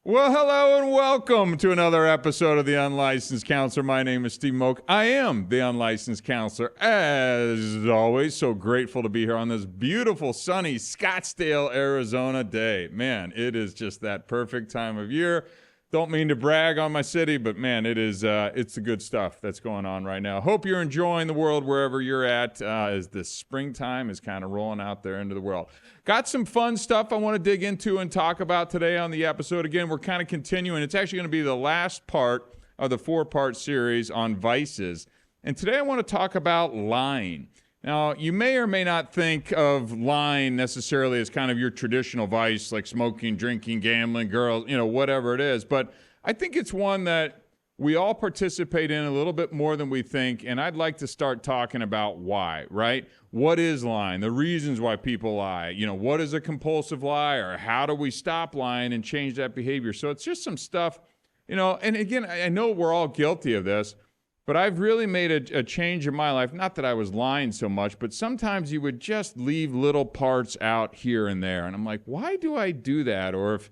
Well, hello and welcome to another episode of The Unlicensed Counselor. My name is Steve Moak. I am the Unlicensed Counselor. As always, so grateful to be here on this beautiful, sunny Scottsdale, Arizona day. Man, it is just that perfect time of year. Don't mean to brag on my city, but man, it's the good stuff that's going on right now. Hope you're enjoying the world wherever you're at as the springtime is kind of rolling out there into the world. Got some fun stuff I want to dig into and talk about today on the episode. Again, we're kind of continuing. It's actually going to be the last part of the 4-part series on vices. And today I want to talk about lying. Now, you may or may not think of lying necessarily as kind of your traditional vice, like smoking, drinking, gambling, girls, whatever it is. But I think it's one that we all participate in a little bit more than we think. And I'd like to start talking about why, right? What is lying? The reasons why people lie. What is a compulsive lie? Or how do we stop lying and change that behavior? So it's just some stuff, and again, I know we're all guilty of this. But I've really made a change in my life. Not that I was lying so much, but sometimes you would just leave little parts out here and there. And I'm like, why do I do that? Or if,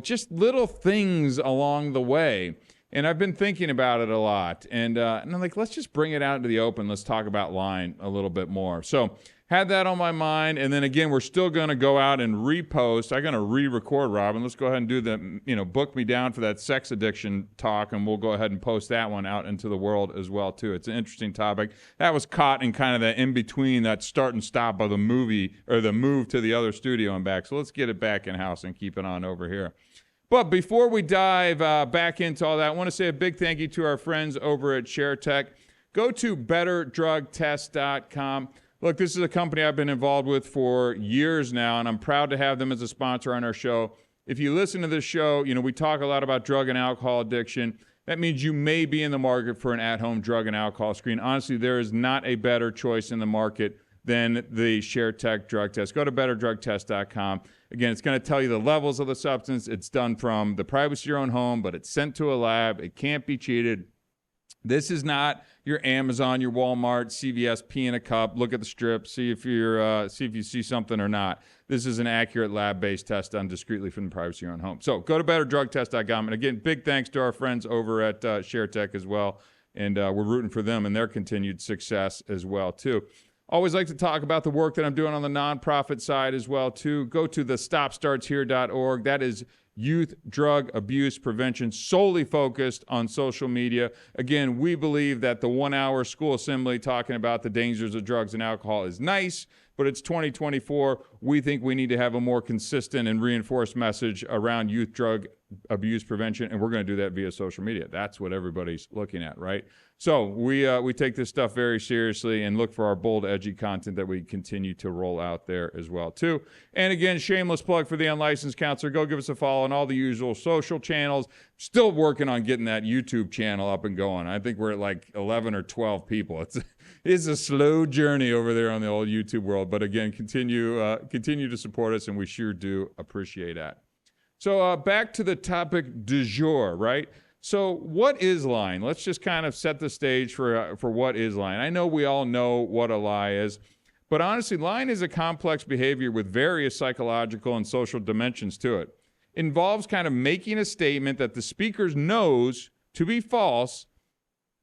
just little things along the way. And I've been thinking about it a lot. And I'm like, let's just bring it out into the open. Let's talk about lying a little bit more. So had that on my mind. And then again, we're still going to go out and repost. I'm going to re-record, Robin. Let's go ahead and do the, book me down for that sex addiction talk. And we'll go ahead and post that one out into the world as well, too. It's an interesting topic. That was caught in kind of the in-between, that start and stop of the movie or the move to the other studio and back. So let's get it back in-house and keep it on over here. But before we dive back into all that, I want to say a big thank you to our friends over at ShareTech. Go to betterdrugtest.com. Look, this is a company I've been involved with for years now, and I'm proud to have them as a sponsor on our show. If you listen to this show, we talk a lot about drug and alcohol addiction. That means you may be in the market for an at-home drug and alcohol screen. Honestly, there is not a better choice in the market than the ShareTech drug test. Go to betterdrugtest.com. Again, it's going to tell you the levels of the substance. It's done from the privacy of your own home, but it's sent to a lab. It can't be cheated. This is not your Amazon, your Walmart, CVS, pee in a cup, look at the strip, see if you see something or not. This is an accurate lab-based test done discreetly from the privacy of your own home. So go to betterdrugtest.com. And again, big thanks to our friends over at ShareTech as well. And we're rooting for them and their continued success as well, too. Always like to talk about the work that I'm doing on the nonprofit side as well, too. Go to the stopstartshere.org. That is youth drug abuse prevention, solely focused on social media. Again, we believe that the 1-hour school assembly talking about the dangers of drugs and alcohol is nice, but it's 2024. We think we need to have a more consistent and reinforced message around youth drug abuse prevention, and we're going to do that via social media. That's what everybody's looking at, right? So we take this stuff very seriously and look for our bold, edgy content that we continue to roll out there as well, too. And again, shameless plug for the Unlicensed Counselor. Go give us a follow on all the usual social channels. Still working on getting that YouTube channel up and going. I think we're at like 11 or 12 people. It's a slow journey over there on the old YouTube world. But again, continue to support us, and we sure do appreciate that. So back to the topic du jour, right? So what is lying? Let's just kind of set the stage for what is lying. I know we all know what a lie is, but honestly, lying is a complex behavior with various psychological and social dimensions to it. It involves kind of making a statement that the speaker knows to be false,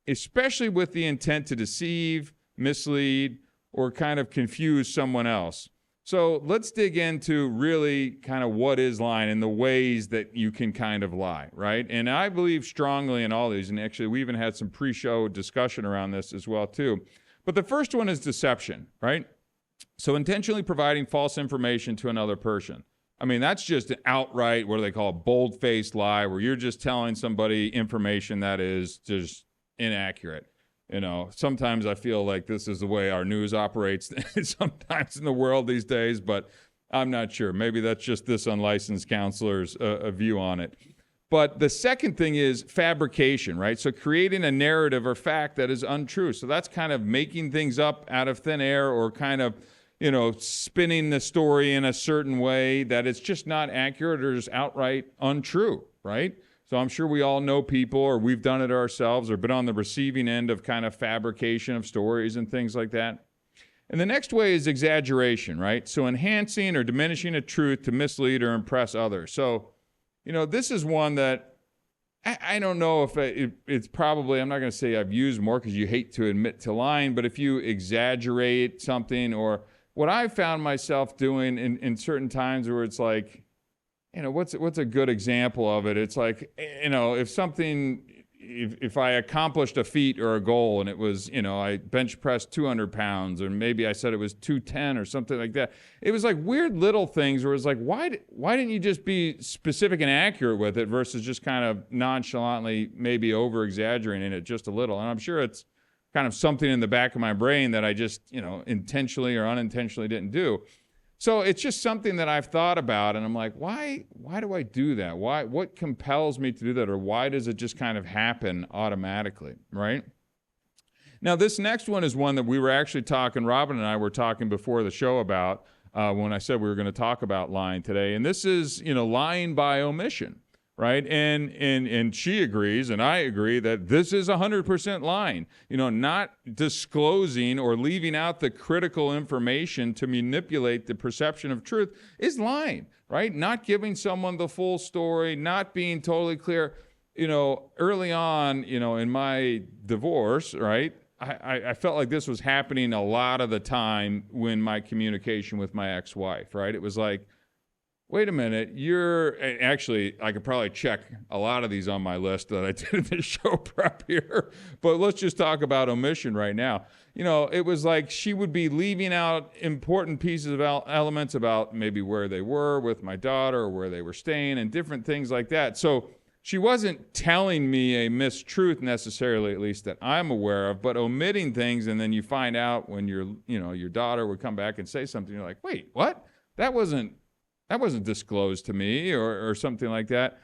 especially with the intent to deceive, mislead, or kind of confuse someone else. So let's dig into really kind of what is lying and the ways that you can kind of lie, right? And I believe strongly in all these, and actually we even had some pre-show discussion around this as well too. But the first one is deception, right? So intentionally providing false information to another person. I mean, that's just an outright, what do they call it, bold-faced lie, where you're just telling somebody information that is just inaccurate. Sometimes I feel like this is the way our news operates sometimes in the world these days, but I'm not sure. Maybe that's just this unlicensed counselor's view on it. But the second thing is fabrication, right? So creating a narrative or fact that is untrue. So that's kind of making things up out of thin air or kind of, spinning the story in a certain way that it's just not accurate or is outright untrue, right? So I'm sure we all know people, or we've done it ourselves, or been on the receiving end of kind of fabrication of stories and things like that. And the next way is exaggeration, right? So enhancing or diminishing a truth to mislead or impress others. So, This is one that I don't know if it's probably, I'm not going to say I've used more because you hate to admit to lying, but if you exaggerate something, or what I found myself doing in certain times where it's like, what's a good example of it? It's like, if I accomplished a feat or a goal and it was, I bench pressed 200 pounds, or maybe I said it was 210 or something like that. It was like weird little things where it's like, why didn't you just be specific and accurate with it versus just kind of nonchalantly maybe over exaggerating it just a little? And I'm sure it's kind of something in the back of my brain that I just, intentionally or unintentionally didn't do. So it's just something that I've thought about, and I'm like, why do I do that? What compels me to do that? Or why does it just kind of happen automatically, right? Now, this next one is one that we were actually talking, Robin and I were talking before the show about when I said we were going to talk about lying today. And this is, lying by omission, right? And she agrees, and I agree, that this is 100% lying. Not disclosing or leaving out the critical information to manipulate the perception of truth is lying, right? Not giving someone the full story, not being totally clear. Early on, in my divorce, right, I felt like this was happening a lot of the time when my communication with my ex-wife, right? It was like, wait a minute, actually, I could probably check a lot of these on my list that I did in the show prep here, but let's just talk about omission right now. It was like she would be leaving out important pieces of elements about maybe where they were with my daughter or where they were staying and different things like that. So she wasn't telling me a mistruth necessarily, at least that I'm aware of, but omitting things, and then you find out when your daughter would come back and say something, you're like, wait, what? That wasn't disclosed to me, or something like that.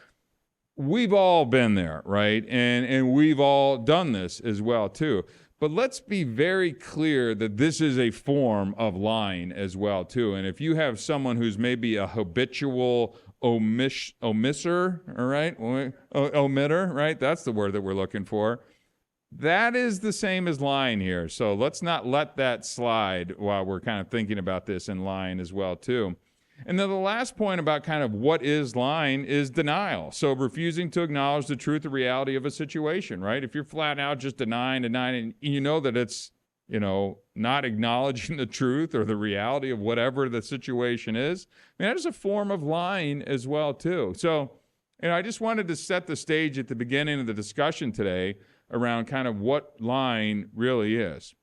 We've all been there, right? And we've all done this as well too. But let's be very clear that this is a form of lying as well too. And if you have someone who's maybe a habitual omisser, all right? Omitter, right? That's the word that we're looking for. That is the same as lying here. So let's not let that slide while we're kind of thinking about this in lying as well too. And then the last point about kind of what is lying is denial. So refusing to acknowledge the truth or reality of a situation, right? If you're flat out just denying, and you know that it's, not acknowledging the truth or the reality of whatever the situation is, that is a form of lying as well too. So, I just wanted to set the stage at the beginning of the discussion today around kind of what lying really is.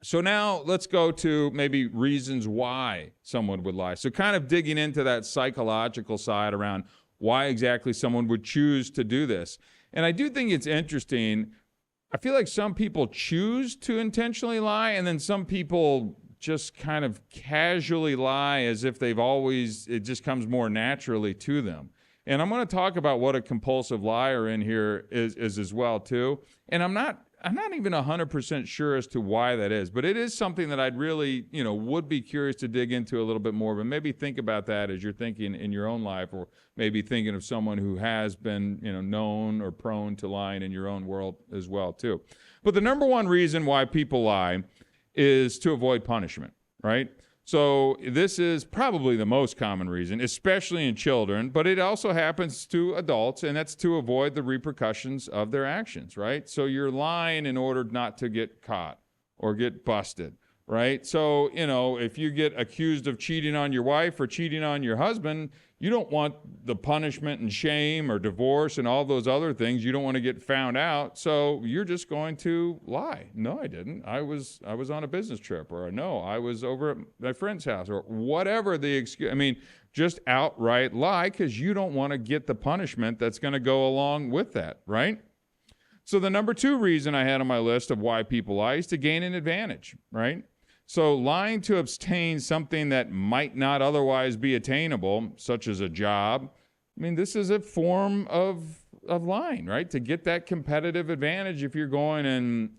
So now let's go to maybe reasons why someone would lie. So kind of digging into that psychological side around why exactly someone would choose to do this. And I do think it's interesting. I feel like some people choose to intentionally lie, and then some people just kind of casually lie as if it just comes more naturally to them. And I'm going to talk about what a compulsive liar in here is as well too. And I'm not even 100% sure as to why that is, but it is something that I'd really, would be curious to dig into a little bit more, but maybe think about that as you're thinking in your own life, or maybe thinking of someone who has been, known or prone to lying in your own world as well too. But the number one reason why people lie is to avoid punishment, right? So this is probably the most common reason, especially in children, but it also happens to adults, and that's to avoid the repercussions of their actions, right? So you're lying in order not to get caught or get busted, right? So, if you get accused of cheating on your wife or cheating on your husband, you don't want the punishment and shame or divorce and all those other things. You don't want to get found out. So you're just going to lie. No, I didn't. I was on a business trip, or no, I was over at my friend's house, or whatever the excuse. Just outright lie, because you don't want to get the punishment that's going to go along with that, right? So the number two reason I had on my list of why people lie is to gain an advantage, right? So lying to obtain something that might not otherwise be attainable, such as a job, this is a form of lying, right? To get that competitive advantage if you're going and,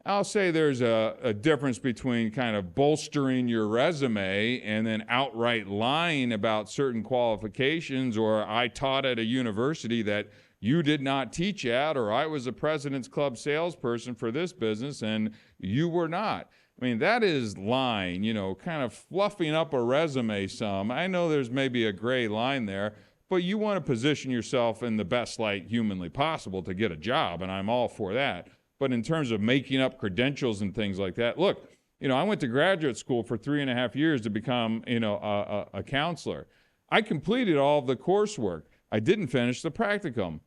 I'll say there's a difference between kind of bolstering your resume and then outright lying about certain qualifications, or I taught at a university that you did not teach at, or I was a President's Club salesperson for this business and you were not. That is lying, kind of fluffing up a resume some. I know there's maybe a gray line there, but you want to position yourself in the best light humanly possible to get a job, and I'm all for that. But in terms of making up credentials and things like that, look, I went to graduate school for 3.5 years to become, a counselor. I completed all of the coursework. I didn't finish the practicum.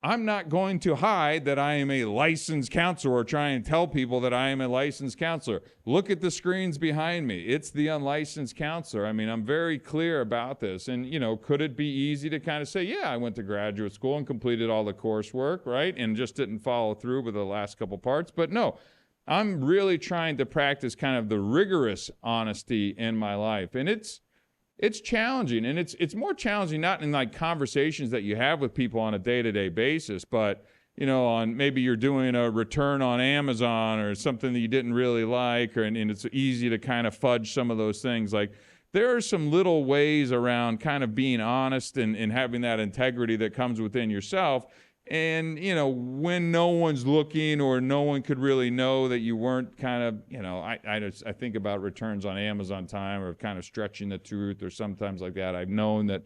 I'm not going to hide that I am a licensed counselor or try and tell people that I am a licensed counselor. Look at the screens behind me. It's the unlicensed counselor. I mean, I'm very clear about this. And, could it be easy to kind of say, yeah, I went to graduate school and completed all the coursework, right? And just didn't follow through with the last couple parts. But no, I'm really trying to practice kind of the rigorous honesty in my life. And it's challenging, and it's more challenging not in like conversations that you have with people on a day-to-day basis, but on maybe you're doing a return on Amazon or something that you didn't really like, and it's easy to kind of fudge some of those things. Like there are some little ways around kind of being honest and having that integrity that comes within yourself. And, when no one's looking or no one could really know that you weren't kind of, I think about returns on Amazon time or kind of stretching the truth or sometimes like that. I've known that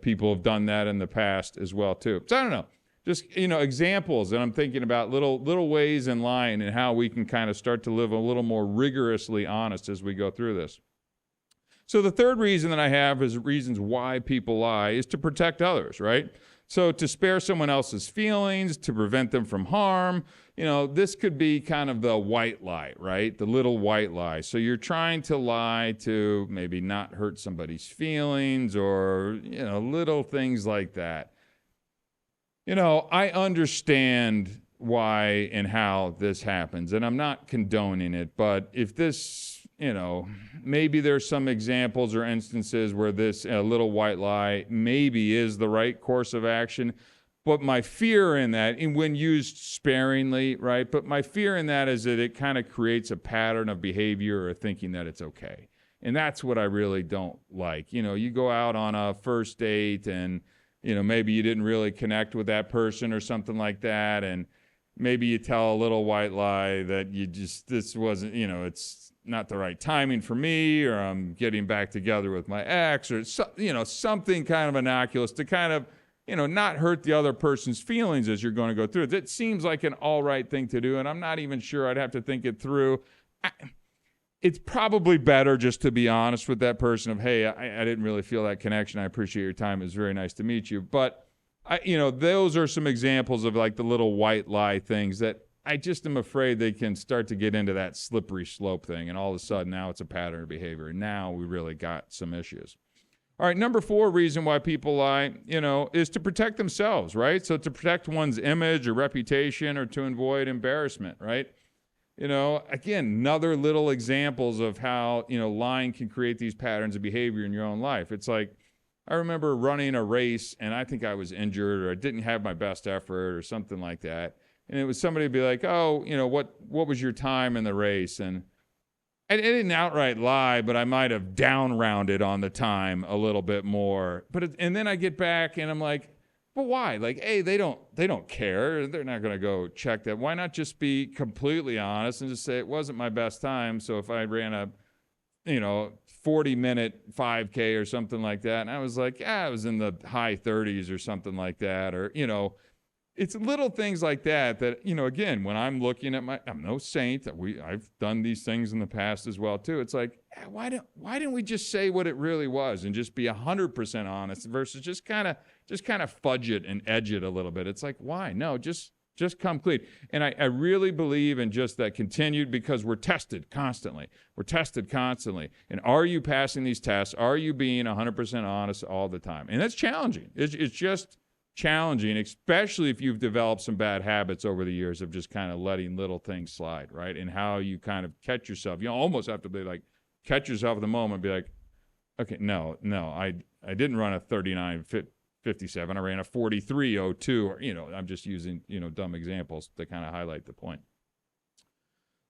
people have done that in the past as well, too. So I don't know, just, examples. And I'm thinking about little ways in line and how we can kind of start to live a little more rigorously honest as we go through this. So the third reason that I have is reasons why people lie is to protect others, right? So to spare someone else's feelings, to prevent them from harm, this could be kind of the white lie, right? The little white lie. So you're trying to lie to maybe not hurt somebody's feelings or, little things like that. I understand why and how this happens, and I'm not condoning it, but if this, maybe there's some examples or instances where this little white lie maybe is the right course of action. But my fear in that, and when used sparingly, right? But my fear in that is that it kind of creates a pattern of behavior or thinking that it's okay. And that's what I really don't like. You go out on a first date and, maybe you didn't really connect with that person or something like that. And maybe you tell a little white lie that this wasn't, it's not the right timing for me, or I'm getting back together with my ex, or something kind of innocuous to kind of, not hurt the other person's feelings as you're going to go through it. It seems like an all right thing to do, and I'm not even sure. I'd have to think it through. It's probably better just to be honest with that person of, hey, I didn't really feel that connection. I appreciate your time. It was very nice to meet you. But, those are some examples of like the little white lie things that I just am afraid they can start to get into that slippery slope thing. And all of a sudden now it's a pattern of behavior. And now we really got some issues. All right, number 4 reason why people lie, is to protect themselves, right? So to protect one's image or reputation or to avoid embarrassment, right? Again, another little examples of how, lying can create these patterns of behavior in your own life. It's like, I remember running a race and I think I was injured or I didn't have my best effort or something like that. And it was somebody be like, oh, what was your time in the race? And I didn't outright lie, but I might have down rounded on the time a little bit more. And then I get back and I'm like, but why? Like, hey, they don't care. They're not going to go check that. Why not just be completely honest and just say it wasn't my best time? So if I ran a 40-minute 5K or something like that, and I was like, I was in the high 30s or something like that, or it's little things like that, again, when I'm looking at I'm no saint. I've done these things in the past as well too. It's like, why didn't we just say what it really was and just be 100% honest versus just kind of fudge it and edge it a little bit? It's like, why? No, just come clean. And I really believe in just that continued, because we're tested constantly. And are you passing these tests? Are you being 100% honest all the time? And that's challenging. It's just challenging, especially if you've developed some bad habits over the years of just kind of letting little things slide, right? And how you kind of catch yourself. You almost have to be like, catch yourself at the moment and be like, okay, no, I didn't run a 39:57. I ran a 43:02. Or, I'm just using, dumb examples to kind of highlight the point.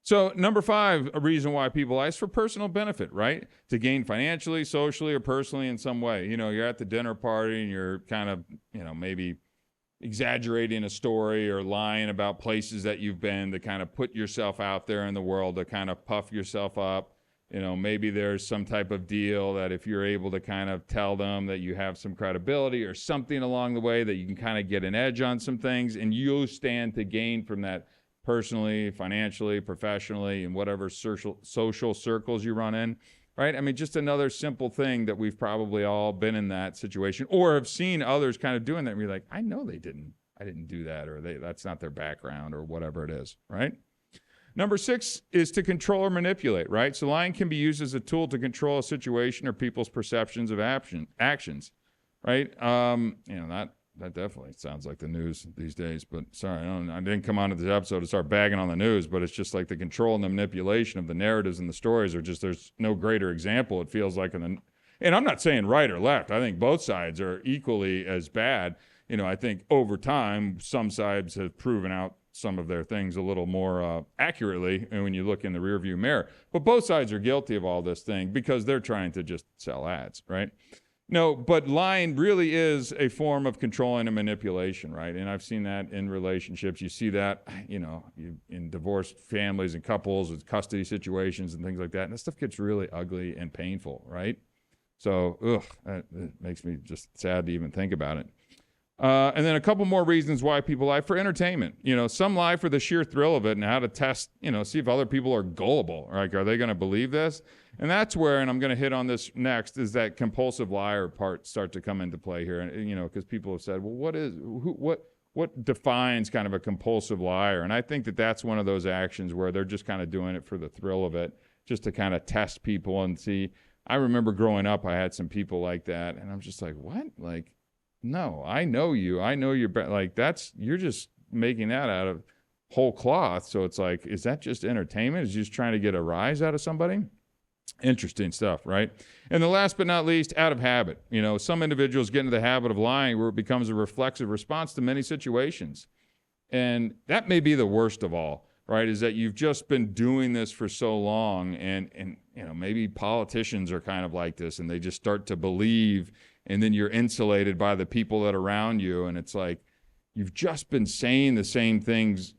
So number 5, a reason why people lie is for personal benefit, right? To gain financially, socially, or personally in some way. You're at the dinner party and you're kind of, maybe exaggerating a story or lying about places that you've been to kind of put yourself out there in the world to kind of puff yourself up. maybe there's some type of deal that if you're able to kind of tell them that you have some credibility or something along the way that you can kind of get an edge on some things, and you'll stand to gain from that personally, financially, professionally, in whatever social circles you run in, right? I mean, just another simple thing that we've probably all been in that situation or have seen others kind of doing that. And you're like, I know I didn't do that, or that's not their background or whatever it is, right? Number 6 is to control or manipulate, right? So lying can be used as a tool to control a situation or people's perceptions of actions, right? That definitely sounds like the news these days, but sorry, I didn't come onto this episode to start bagging on the news, but it's just like the control and the manipulation of the narratives and the stories are just, there's no greater example, it feels like. And I'm not saying right or left. I think both sides are equally as bad. I think over time, some sides have proven out some of their things a little more accurately when you look in the rearview mirror. But both sides are guilty of all this thing because they're trying to just sell ads, right? No, but lying really is a form of controlling and manipulation, right? And I've seen that in relationships. You see that, in divorced families and couples with custody situations and things like that. And that stuff gets really ugly and painful, right? So, it makes me just sad to even think about it. And then a couple more reasons why people lie: for entertainment. Some lie for the sheer thrill of it and how to test, see if other people are gullible. Like, are they going to believe this? And that's where, and I'm going to hit on this next, is that compulsive liar part start to come into play here. And, because people have said, well, what defines kind of a compulsive liar? And I think that that's one of those actions where they're just kind of doing it for the thrill of it, just to kind of test people and see. I remember growing up, I had some people like that, and I'm just like, what? Like, no, I know you. I know you're like, you're just making that out of whole cloth. So it's like, is that just entertainment? Is you just trying to get a rise out of somebody? Interesting stuff, right? And the last but not least, out of habit. Some individuals get into the habit of lying where it becomes a reflexive response to many situations. And that may be the worst of all, right? Is that you've just been doing this for so long, and maybe politicians are kind of like this, and they just start to believe, and then you're insulated by the people that are around you. And it's like, you've just been saying the same things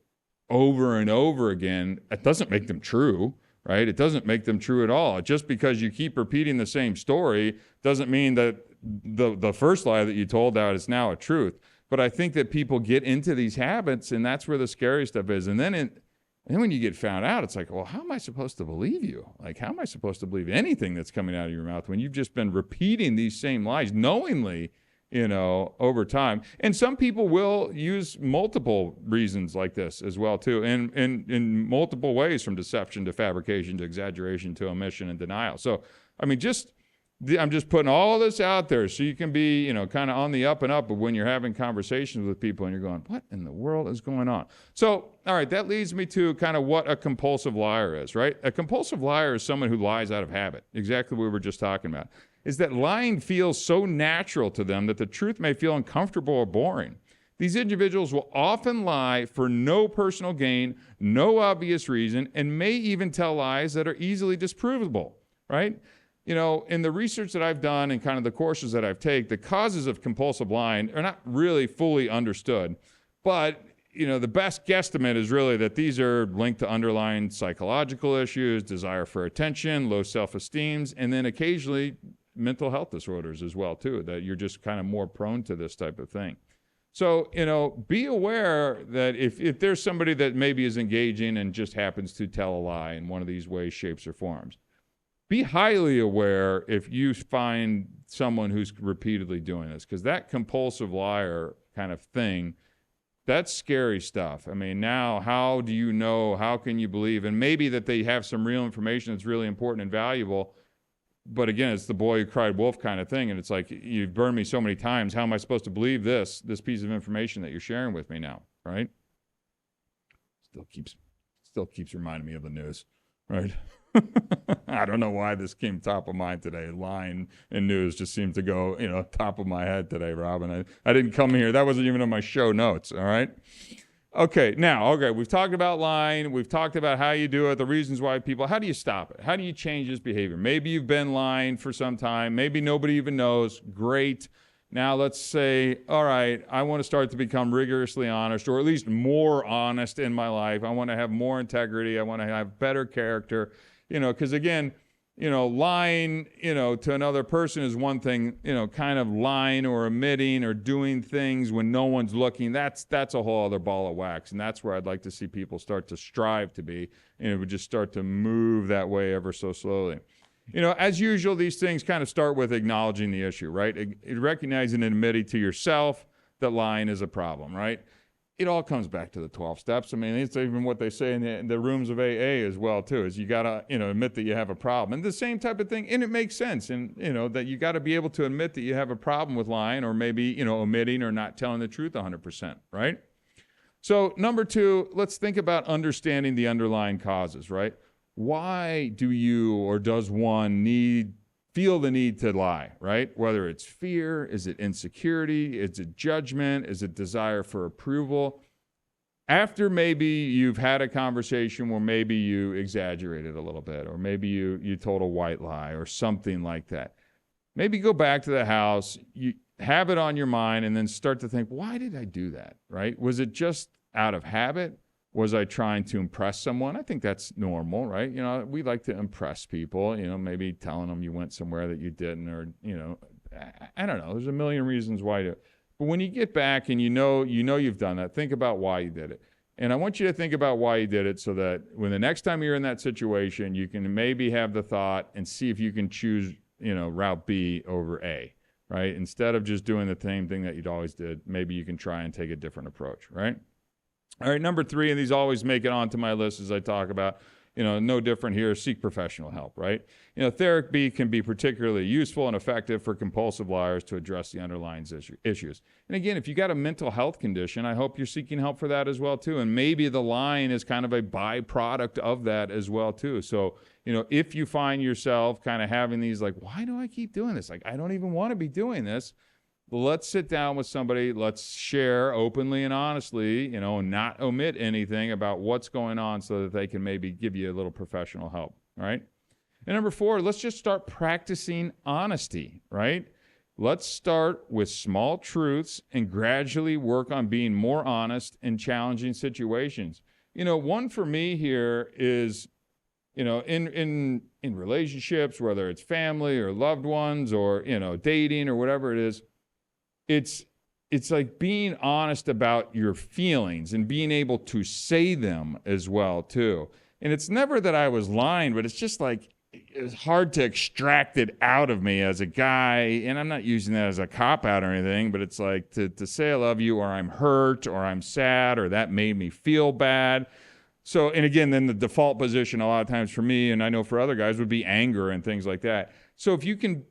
over and over again. It doesn't make them true, right? It doesn't make them true at all. Just because you keep repeating the same story doesn't mean that the first lie that you told out is now a truth. But I think that people get into these habits, and that's where the scary stuff is. And then when you get found out, it's like, well, how am I supposed to believe you? Like, how am I supposed to believe anything that's coming out of your mouth when you've just been repeating these same lies knowingly, over time? And some people will use multiple reasons like this as well, too, and in multiple ways, from deception to fabrication to exaggeration to omission and denial. So, I mean, I'm just putting all this out there so you can be, kind of on the up and up of when you're having conversations with people and you're going, what in the world is going on? So, all right, that leads me to kind of what a compulsive liar is, right? A compulsive liar is someone who lies out of habit. Exactly what we were just talking about. Is that lying feels so natural to them that the truth may feel uncomfortable or boring. These individuals will often lie for no personal gain, no obvious reason, and may even tell lies that are easily disprovable, right? In the research that I've done and kind of the courses that I've taken, the causes of compulsive lying are not really fully understood. But, the best guesstimate is really that these are linked to underlying psychological issues, desire for attention, low self-esteem, and then occasionally mental health disorders as well, too, that you're just kind of more prone to this type of thing. So, be aware that if there's somebody that maybe is engaging and just happens to tell a lie in one of these ways, shapes, or forms, be highly aware if you find someone who's repeatedly doing this, because that compulsive liar kind of thing, that's scary stuff. I mean, now, how do you know, how can you believe? And maybe that they have some real information that's really important and valuable, but again, it's the boy who cried wolf kind of thing, and it's like, you've burned me so many times, how am I supposed to believe this piece of information that you're sharing with me now, right? Still keeps reminding me of the news, right? I don't know why this came top of mind today. Lying and news just seemed to go, top of my head today, Robin. I didn't come here. That wasn't even on my show notes, all right? Okay, we've talked about lying. We've talked about how you do it, the reasons why how do you stop it? How do you change this behavior? Maybe you've been lying for some time. Maybe nobody even knows. Great. Now let's say, all right, I want to start to become rigorously honest, or at least more honest in my life. I want to have more integrity. I want to have better character. Because again, lying, to another person is one thing, kind of lying or omitting or doing things when no one's looking. That's a whole other ball of wax. And that's where I'd like to see people start to strive to be. And it would just start to move that way ever so slowly. As usual, these things kind of start with acknowledging the issue, right? Recognizing and admitting to yourself that lying is a problem, right? It all comes back to the 12 steps. I mean, it's even what they say in the rooms of AA as well, too, is you got to, admit that you have a problem. And the same type of thing, and it makes sense. And, that you got to be able to admit that you have a problem with lying or maybe, omitting or not telling the truth 100%, right? So number 2, let's think about understanding the underlying causes, right? Why do you or does one feel the need to lie, right? Whether it's fear, is it insecurity, is it judgment, is it desire for approval? After maybe you've had a conversation where maybe you exaggerated a little bit, or maybe you told a white lie or something like that, maybe go back to the house, you have it on your mind, and then start to think, why did I do that, right? Was it just out of habit? Was I trying to impress someone? I think that's normal, right? We like to impress people, maybe telling them you went somewhere that you didn't, or, I don't know. There's a million reasons why to. But when you get back and you know you've done that, think about why you did it. And I want you to think about why you did it so that when the next time you're in that situation, you can maybe have the thought and see if you can choose, route B over A, right? Instead of just doing the same thing that you'd always did, maybe you can try and take a different approach, right? All right, number 3, and these always make it onto my list as I talk about, no different here, seek professional help, right? Therapy can be particularly useful and effective for compulsive liars to address the underlying issues. And again, if you got a mental health condition, I hope you're seeking help for that as well, too. And maybe the lying is kind of a byproduct of that as well, too. So, if you find yourself kind of having these like, why do I keep doing this? Like, I don't even want to be doing this. Let's sit down with somebody. Let's share openly and honestly, and not omit anything about what's going on so that they can maybe give you a little professional help, right? And number 4, let's just start practicing honesty, right? Let's start with small truths and gradually work on being more honest in challenging situations. One for me here is, in relationships, whether it's family or loved ones or, dating or whatever it is, it's like being honest about your feelings and being able to say them as well, too. And it's never that I was lying, but it's just like it's hard to extract it out of me as a guy. And I'm not using that as a cop-out or anything, but it's like to say I love you or I'm hurt or I'm sad or that made me feel bad. So, and again, then the default position a lot of times for me, and I know for other guys, would be anger and things like that. So if you can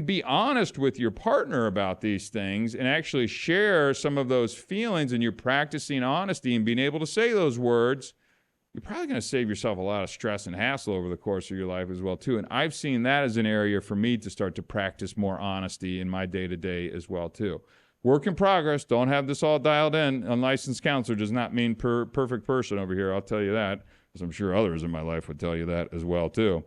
be honest with your partner about these things and actually share some of those feelings and you're practicing honesty and being able to say those words, you're probably going to save yourself a lot of stress and hassle over the course of your life as well, too. And I've seen that as an area for me to start to practice more honesty in my day-to-day as well, too. Work in progress. Don't have this all dialed in. Unlicensed counselor does not mean perfect person over here. I'll tell you that, as I'm sure others in my life would tell you that as well, too.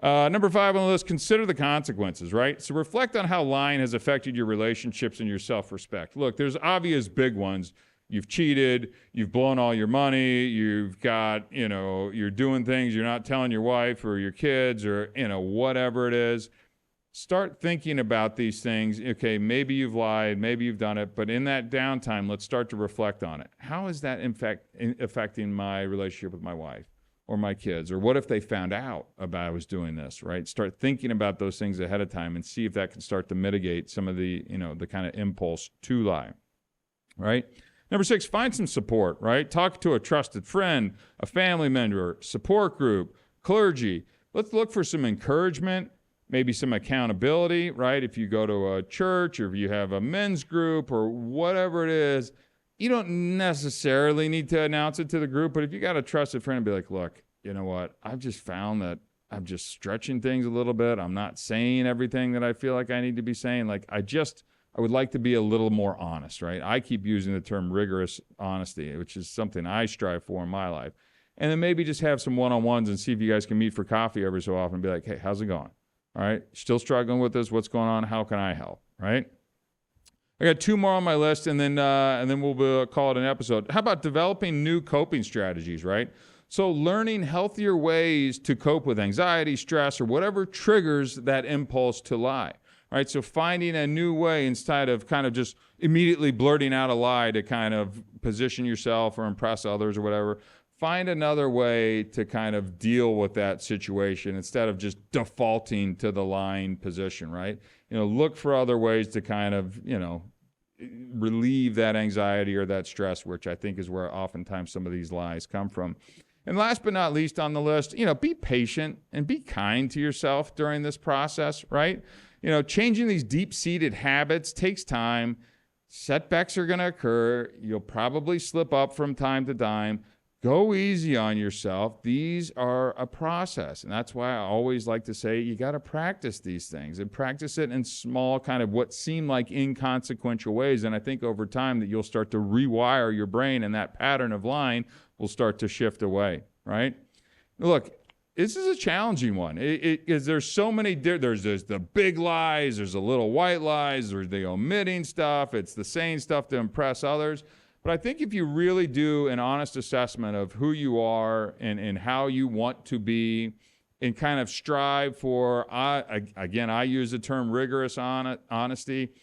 Number 5 on the list, consider the consequences, right? So reflect on how lying has affected your relationships and your self-respect. Look, there's obvious big ones. You've cheated, you've blown all your money, you've got, you're doing things you're not telling your wife or your kids or, whatever it is. Start thinking about these things. Okay, maybe you've lied, maybe you've done it, but in that downtime, let's start to reflect on it. How is that affecting my relationship with my wife or my kids? Or what if they found out about I was doing this, right? Start thinking about those things ahead of time and see if that can start to mitigate some of the, the kind of impulse to lie, right? Number 6, find some support, right? Talk to a trusted friend, a family member, support group, clergy. Let's look for some encouragement, maybe some accountability, right? If you go to a church or if you have a men's group or whatever it is, you don't necessarily need to announce it to the group, but if you got a trusted friend, be like, look, you know what? I've just found that I'm just stretching things a little bit. I'm not saying everything that I feel like I need to be saying. Like, I would like to be a little more honest, right? I keep using the term rigorous honesty, which is something I strive for in my life. And then maybe just have some one-on-ones and see if you guys can meet for coffee every so often and be like, hey, how's it going? All right, still struggling with this? What's going on? How can I help, right? I got 2 more on my list, and then we'll call it an episode. How about developing new coping strategies, right? So learning healthier ways to cope with anxiety, stress, or whatever triggers that impulse to lie. Right? So finding a new way instead of kind of just immediately blurting out a lie to kind of position yourself or impress others or whatever. Find another way to kind of deal with that situation instead of just defaulting to the lying position, right? Look for other ways to kind of, relieve that anxiety or that stress, which I think is where oftentimes some of these lies come from. And last but not least on the list, be patient and be kind to yourself during this process, right? Changing these deep-seated habits takes time. Setbacks are going to occur. You'll probably slip up from time to time. Go easy on yourself. These are a process. And that's why I always like to say you got to practice these things and practice it in small kind of what seem like inconsequential ways. And I think over time that you'll start to rewire your brain and that pattern of lying will start to shift away, right? Look, this is a challenging one. There's so many, there's the big lies, there's the little white lies, there's the omitting stuff, it's the saying stuff to impress others. But I think if you really do an honest assessment of who you are and how you want to be and kind of strive for, again, I use the term rigorous honesty,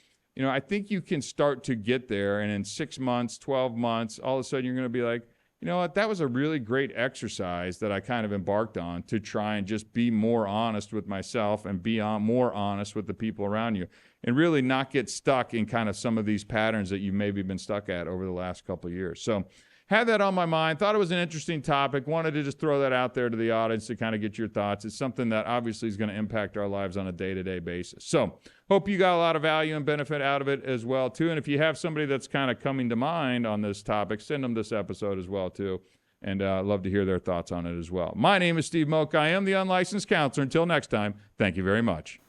I think you can start to get there. And in 6 months, 12 months, all of a sudden you're going to be like, you know what, that was a really great exercise that I kind of embarked on to try and just be more honest with myself and be more honest with the people around you and really not get stuck in kind of some of these patterns that you've maybe been stuck at over the last couple of years. So had that on my mind, thought it was an interesting topic, wanted to just throw that out there to the audience to kind of get your thoughts. It's something that obviously is going to impact our lives on a day-to-day basis. So hope you got a lot of value and benefit out of it as well, too. And if you have somebody that's kind of coming to mind on this topic, send them this episode as well, too. And I'd love to hear their thoughts on it as well. My name is Steve Moak. I am the Unlicensed Counselor. Until next time, thank you very much.